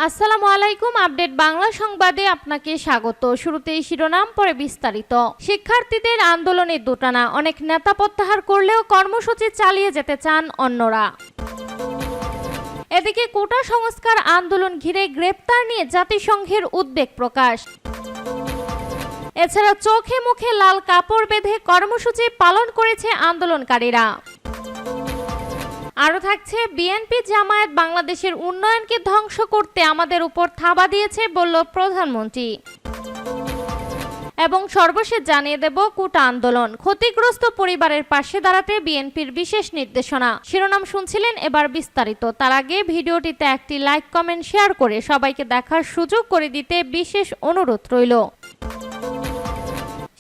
আসসালামু আলাইকুম। আপডেট বাংলা সংবাদে আপনাকে স্বাগত। শুরুতেই শিরোনাম, পরে বিস্তারিত। শিক্ষার্থীদের আন্দোলনের দোটানা, অনেক নেতা প্রত্যাহার করলেও কর্মসূচি চালিয়ে যেতে চান অন্যরা। এদিকে কোটা সংস্কার আন্দোলন ঘিরে গ্রেপ্তার নিয়ে জাতিসংঘের উদ্বেগ প্রকাশ। এছাড়া চোখে মুখে লাল কাপড় বেঁধে কর্মসূচি পালন করেছে আন্দোলনকারীরা। আরও থাকছে, বিএনপি জামায়াত বাংলাদেশের উন্নয়নকে ধ্বংস করতে আমাদের উপর থাবা দিয়েছে বলল প্রধানমন্ত্রী। এবং সর্বশেষ জানিয়ে দেব, কোটা আন্দোলন ক্ষতিগ্রস্ত পরিবারের পাশে দাঁড়াতে বিএনপির বিশেষ নির্দেশনা। শিরোনাম শুনছিলেন, এবার বিস্তারিত। তার আগে ভিডিওটিতে একটি লাইক, কমেন্ট, শেয়ার করে সবাইকে দেখার সুযোগ করে দিতে বিশেষ অনুরোধ রইল।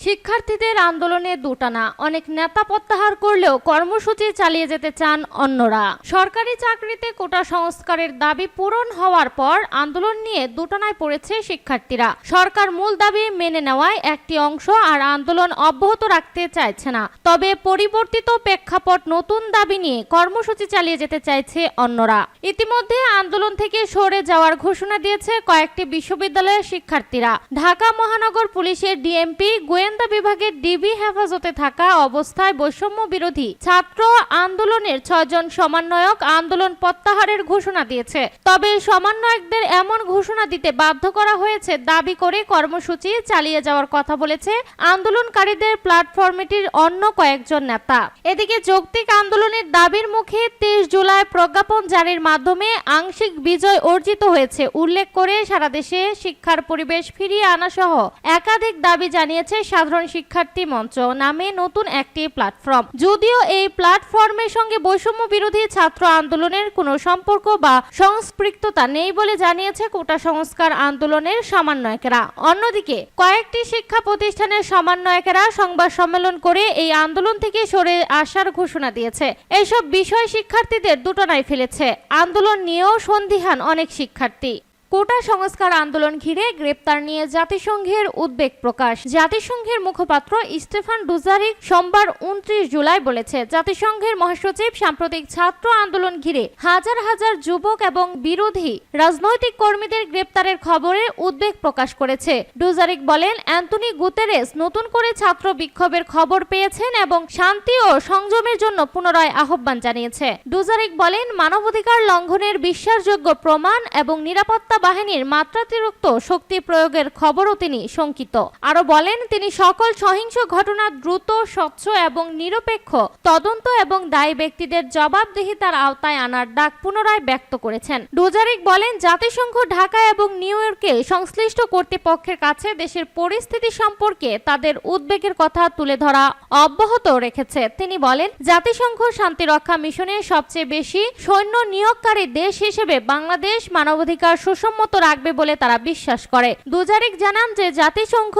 শিক্ষার্থীদের আন্দোলনে দোটানা, অনেক নেতা প্রত্যাহার করলেও কর্মসূচি চালিয়ে যেতে চান অন্যরা। সরকারি চাকরিতে কোটা সংস্কারের দাবি পূরণ হওয়ার পর আন্দোলন নিয়ে দোটানায় পড়েছে শিক্ষার্থীরা। সরকার মূল দাবি মেনে নেওয়ায় একটি অংশ আর আন্দোলন অব্যাহত রাখতে চাইছে না, তবে পরিবর্তিত প্রেক্ষাপট নতুন দাবি নিয়ে কর্মসূচি চালিয়ে যেতে চাইছে অন্যরা। ইতিমধ্যে আন্দোলন থেকে সরে যাওয়ার ঘোষণা দিয়েছে কয়েকটি বিশ্ববিদ্যালয়ের শিক্ষার্থীরা। ঢাকা মহানগর পুলিশের ডিএমপি গোয়েন্দা বিভাগের ডিবি হেফাজতে থাকা অবস্থায় বৈষম্য বিরোধী ছাত্র আন্দোলনের 6 জন সমন্বয়ক আন্দোলন প্রত্যাহারের ঘোষণা দিয়েছে। তবে সমন্বয়কদের এমন ঘোষণা দিতে বাধ্য করা হয়েছে দাবি করে কর্মসূচি চালিয়ে যাওয়ার কথা বলেছে আন্দোলনকারীদের প্ল্যাটফর্মটির অন্য কয়েকজন নেতা। এদিকে যৌক্তিক আন্দোলনের দাবির মুখে 23 জুলাই প্রজ্ঞাপন জারির মাধ্যমে আংশিক বিজয় অর্জিত হয়েছে উল্লেখ করে সারা দেশে শিক্ষার পরিবেশ ফিরিয়ে আনা সহ একাধিক দাবি জানিয়েছে সাধারণ শিক্ষার্থী মঞ্চ নামে নতুন একটি প্ল্যাটফর্ম। যদিও এই প্ল্যাটফর্মের সঙ্গে বৈষম্য বিরোধী ছাত্র আন্দোলনের কোনো সম্পর্ক বা সংস্পৃক্ততা নেই বলে জানিয়েছে কোটা সংস্কার আন্দোলনের সমন্বয়কেরা। অন্যদিকে কয়েকটি শিক্ষা প্রতিষ্ঠানের সমন্বয়কেরা সংবাদ সম্মেলন করে এই আন্দোলন থেকে সরে আসার ঘোষণা দিয়েছে। এসব বিষয় শিক্ষার্থীদের দোটানায় ফেলেছে। আন্দোলন নিয়েও সন্দিহান অনেক শিক্ষার্থী। কোটা সংস্কার আন্দোলন ঘিরে গ্রেপ্তার নিয়ে জাতিসংঘের উদ্বেগ প্রকাশ। জাতিসংঘের মুখপাত্র স্টেফান ডুজারিক সোমবার 29 জুলাই বলেছে, জাতিসংঘের মহাসচিব সাম্প্রতিক ছাত্র আন্দোলন ঘিরে হাজার হাজার যুবক এবং বিরোধী রাজনৈতিক কর্মীদের গ্রেপ্তারের খবরে উদ্বেগ প্রকাশ করেছে। ডুজারিক বলেন, অ্যান্টনি গুতেরেস নতুন করে ছাত্র বিক্ষোভের খবর পেয়েছেন এবং শান্তি ও সংযমের জন্য পুনরায় আহ্বান জানিয়েছে। ডুজারিক বলেন, মানবাধিকার লঙ্ঘনের বিশ্বাসযোগ্য প্রমাণ এবং নিরাপত্তা বাহিনীর মাত্রাতিরিক্ত শক্তি প্রয়োগের খবরও তিনি শঙ্কিত। আরো বলেন, তিনি সকল সহিংস ঘটনা দ্রুত, স্বচ্ছ এবং নিরপেক্ষ তদন্ত এবং দায়ী ব্যক্তিদের জবাবদিহিতার আওতায় আনার ডাক পুনরায় ব্যক্ত করেছেন। ডুজারিক বলেন, জাতিসংঘ ঢাকা এবং নিউ ইয়র্কে সংশ্লিষ্ট কর্তৃপক্ষের কাছে দেশের পরিস্থিতি সম্পর্কে তাদের উদ্বেগের কথা তুলে ধরা অব্যাহত রেখেছে। তিনি বলেন, জাতিসংঘ শান্তিরক্ষা মিশনে সবচেয়ে বেশি সৈন্য নিয়োগকারী দেশ হিসেবে বাংলাদেশ মানবাধিকার সম্মত রাখবে বলে তারা বিশ্বাস করে। ডুজারিক জানান যে জাতিসংঘ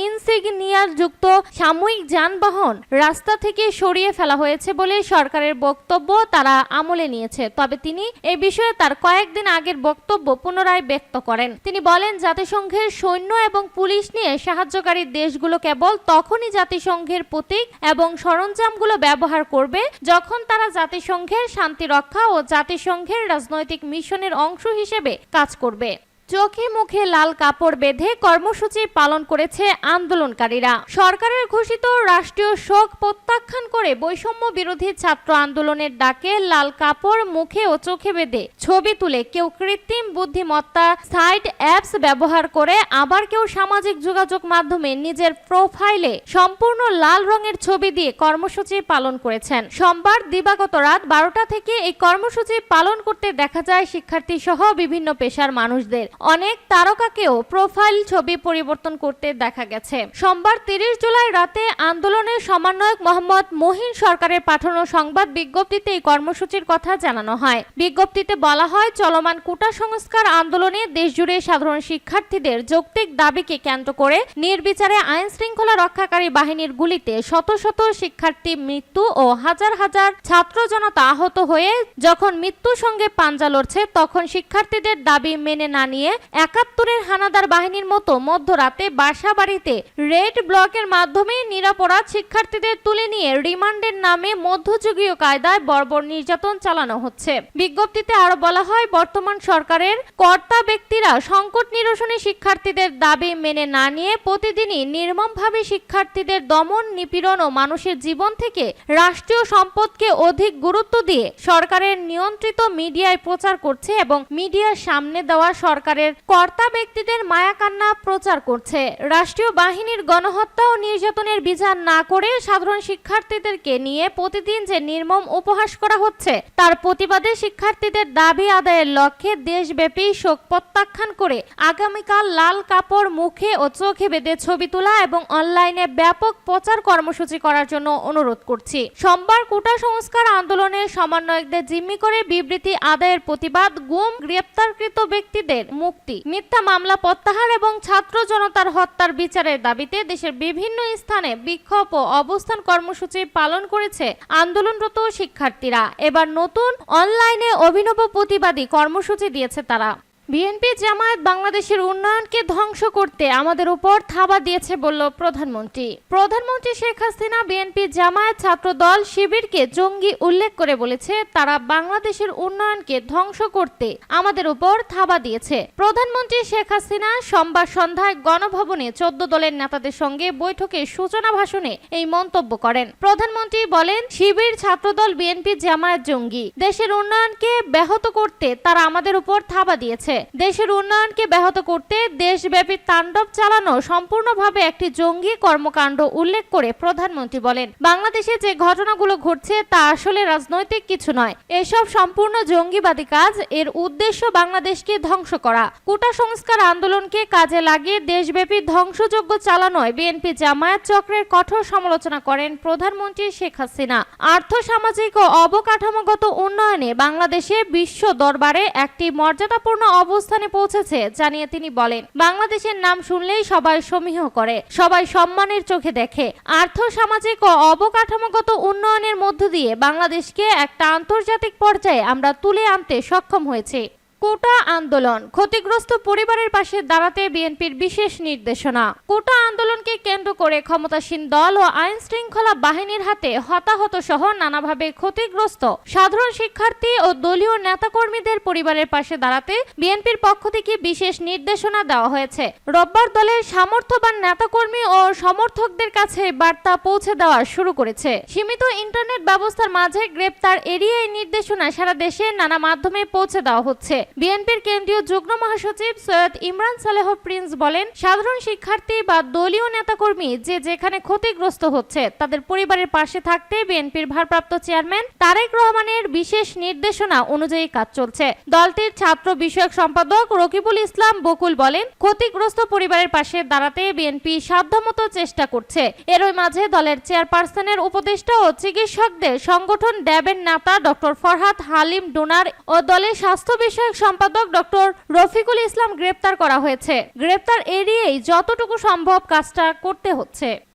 ইনসিগনিয়ার যুক্ত সাময়িক যানবাহন রাস্তা থেকে সরিয়ে ফেলা হয়েছে বলে সরকারের বক্তব্য তারা আমলে নিয়েছে। তবে তিনি এই বিষয়ে তার কয়েকদিন আগের বক্তব্য পুনরায় ব্যক্ত করেন। তিনি বলেন, জাতিসংঘের সৈন্য এবং পুলিশ নিয়ে সাহায্যকারী দেশগুলো কেবল তখনই জাতিসংঘের প্রতীক এবং সরঞ্জামগুলো ব্যবহার করবে যখন তারা জাতিসংঘের শান্তি রক্ষা ও জাতিসংঘের রাজনৈতিক মিশনের অংশ হিসেবে কাজ করবে। চোখে মুখে লাল কাপড় বেঁধে কর্মসূচি পালন করেছে আন্দোলনকারীরা। সরকারের ঘোষিত রাষ্ট্রীয় শোক প্রত্যাখ্যান করে বৈষম্য বিরোধী ছাত্র আন্দোলনের ডাকে লাল কাপড় মুখে ও চোখে বেঁধে ছবি তুলে কেউ কৃত্রিম বুদ্ধিমত্তা সাইট অ্যাপস ব্যবহার করে, আবার কেউ সামাজিক যোগাযোগ মাধ্যমে নিজের প্রোফাইলে সম্পূর্ণ লাল রঙের ছবি দিয়ে কর্মসূচি পালন করেছেন। সোমবার দিবাগত রাত 12টা থেকে এই কর্মসূচি পালন করতে দেখা যায় শিক্ষার্থী সহ বিভিন্ন পেশার মানুষদের। অনেক তারকাকেও প্রোফাইল ছবি পরিবর্তন করতে দেখা গেছে। সোমবার 30 জুলাই রাতে আন্দোলনের সমন্বয়ক মোহাম্মদ মহিন সরকারের পাঠানো সংবাদ বিজ্ঞপ্তিতে এই কর্মসূচির কথা জানানো হয়। বিজ্ঞপ্তিতে বলা হয়, চলমান কোটা সংস্কার আন্দোলনে দেশজুড়ে সাধারণ শিক্ষার্থীদের যৌক্তিক দাবিকে কেন্দ্র করে নির্বিচারে আইন শৃঙ্খলা রক্ষাকারী বাহিনীর গুলিতে শত শত শিক্ষার্থী মৃত্যু ও হাজার হাজার ছাত্র জনতা আহত হয়ে যখন মৃত্যুর সঙ্গে পাঞ্জা লড়ছে, তখন শিক্ষার্থীদের দাবি মেনে না নিয়ে নিয়ে ৭১-এর হানাদার বাহিনীর মতো মধ্যরাতে বাসাবাড়িতে রেড ব্লকের মাধ্যমে নিরপরাধ শিক্ষার্থীদের তুলে নিয়ে রিমান্ডের নামে মধ্যযুগীয় কায়দায় বর্বর নির্যাতন চালানো হচ্ছে। বিজ্ঞপ্তিতে আরো বলা হয়, বর্তমান সরকারের কর্তা ব্যক্তিরা সংকট নিরসনে শিক্ষার্থীদের দাবি মেনে না নিয়ে প্রতিদিনই নির্মমভাবে শিক্ষার্থীদের দমন, নিপীড়ন ও মানুষের জীবন থেকে রাষ্ট্রীয় সম্পদকে অধিক গুরুত্ব দিয়ে সরকারের নিয়ন্ত্রিত মিডিয়ায় প্রচার করছে এবং মিডিয়ার সামনে দেওয়া সরকারের কর্তা ব্যক্তিদের মায়াকান্না প্রচার করছে। রাষ্ট্রীয় বাহিনীর গণহত্যা ও নির্যাতনের বিচার না করে সাধারণ শিক্ষার্থীদেরকে নিয়ে প্রতিদিন যে নির্মম উপহাস করা হচ্ছে তার প্রতিবাদে শিক্ষার্থীদের দাবি আদায়ের লক্ষ্যে দেশব্যাপী শোক প্রত্যাখ্যান করে আগামীকাল লাল কাপড় মুখে ও চোখে বেঁধে ছবি তোলা এবং অনলাইনে ব্যাপক প্রচার কর্মসূচি করার জন্য অনুরোধ করছি। সোমবার কোটা সংস্কার আন্দোলনের সমন্বয়কদের জিম্মি করে বিবৃতি আদায়ের প্রতিবাদ, গুম, গ্রেপ্তারকৃত ব্যক্তিদের মুক্তি, মিথ্যা মামলা প্রত্যাহার এবং ছাত্র জনতার হত্যার বিচারের দাবিতে দেশের বিভিন্ন স্থানে বিক্ষোভ ও অবস্থান কর্মসূচি পালন করেছে আন্দোলনরত শিক্ষার্থীরা। এবার নতুন অনলাইনে অভিনব প্রতিবাদী কর্মসূচি দিয়েছে তারা। বিএনপি জামায়াত বাংলাদেশের উন্নয়নকে ধ্বংস করতে আমাদের উপর থাবা দিয়েছে বলল প্রধানমন্ত্রী। প্রধানমন্ত্রী শেখ হাসিনা বিএনপি জামায়াত ছাত্র দল শিবিরকে জঙ্গি উল্লেখ করে বলেছে, তারা বাংলাদেশের উন্নয়নকে ধ্বংস করতে আমাদের উপর থাবা দিয়েছে। প্রধানমন্ত্রী শেখ হাসিনা সোমবার সন্ধ্যায় গণভবনে 14 দলের নেতাদের সঙ্গে বৈঠকের সূচনা ভাষণে এই মন্তব্য করেন। প্রধানমন্ত্রী বলেন, শিবির, ছাত্রদল, বিএনপি জামায়াত জঙ্গি। দেশের উন্নয়নকে ব্যাহত করতে তারা আমাদের উপর থাবা দিয়েছে। দেশের উন্নয়নকে ব্যাহত করতে দেশব্যাপী তাণ্ডব চালানো সম্পূর্ণভাবে একটি জঙ্গি কর্মকাণ্ড উল্লেখ করে প্রধানমন্ত্রী বলেন, বাংলাদেশে যে ঘটনাগুলো ঘটছে তা আসলে রাজনৈতিক কিছু নয়, এসব সম্পূর্ণ জঙ্গিবাদী কাজ। এর উদ্দেশ্য বাংলাদেশকে ধ্বংস করা। কোটা সংস্কার আন্দোলনকে কাজে লাগিয়ে দেশব্যাপী ধ্বংসযজ্ঞ চালানোয় বিএনপি জামায়াত চক্রের কঠোর সমালোচনা করেন প্রধানমন্ত্রী শেখ হাসিনা। আর্থসামাজিক ও অবকাঠামোগত উন্নয়নে বাংলাদেশে বিশ্ব দরবারে একটি মর্যাদাপূর্ণ অবস্থানে পৌঁছেছে জানিয়ে তিনি বলেন, বাংলাদেশের নাম শুনলেই সবাই সমীহ করে, সবাই সম্মানের চোখে দেখে। আর্থসামাজিক ও অবকাঠামোগত উন্নয়নের মধ্য দিয়ে বাংলাদেশকে একটা আন্তর্জাতিক পর্যায়ে আমরা তুলে আনতে সক্ষম হয়েছে। কোটা আন্দোলন, ক্ষতিগ্রস্ত পরিবারের পাশে দাঁড়াতে বিএনপির বিশেষ নির্দেশনা। কোটা আন্দোলনকে কেন্দ্র করে ক্ষমতাসীন দল ও আইন শৃঙ্খলা বাহিনীর হাতে হতাহত সহ নানাভাবে ক্ষতিগ্রস্ত সাধারণ শিক্ষার্থী ও দলীয় নেতাকর্মীদের পরিবারের পাশে দাঁড়াতে বিএনপির পক্ষ থেকে বিশেষ নির্দেশনা দেওয়া হয়েছে। রোববার দলের সামর্থ্যবান নেতাকর্মী ও সমর্থকদের কাছে বার্তা পৌঁছে দেওয়া শুরু করেছে। সীমিত ইন্টারনেট ব্যবস্থার মাঝে গ্রেপ্তার এড়িয়ে এই নির্দেশনা সারা দেশে নানা মাধ্যমে পৌঁছে দেওয়া হচ্ছে। বিএনপির কেন্দ্রীয় যুগ্ম মহাসচিব সৈয়দ ইমরান সালেহ প্রিন্স বলেন, সাধারণ শিক্ষার্থী বা দলীয় নেতাকর্মী যে যেখানে ক্ষতিগ্রস্ত হচ্ছে তাদের পরিবারের পাশে থাকতে বিএনপির ভারপ্রাপ্ত চেয়ারম্যান তারেক রহমানের বিশেষ নির্দেশনা অনুযায়ী কাজ চলছে। দলটির ছাত্র বিষয়ক সম্পাদক রকিবুল ইসলাম বকুল বলেন, ক্ষতিগ্রস্ত পরিবারের পাশে দাঁড়াতে বিএনপি সাধ্যমতো চেষ্টা করছে। এরই মাঝে দলের চেয়ারপারসনের উপদেষ্টা ও চিকিৎসকদের সংগঠন ড্যাবের নেতা ডক্টর ফরহাদ হালিম ডোনার ও দলের স্বাস্থ্য বিষয়ক সম্পাদক ডক্টর রফিকুল ইসলাম গ্রেপ্তার করা হয়েছে। গ্রেপ্তার এড়িয়েই যতটুকু সম্ভব কাজটা করতে হচ্ছে।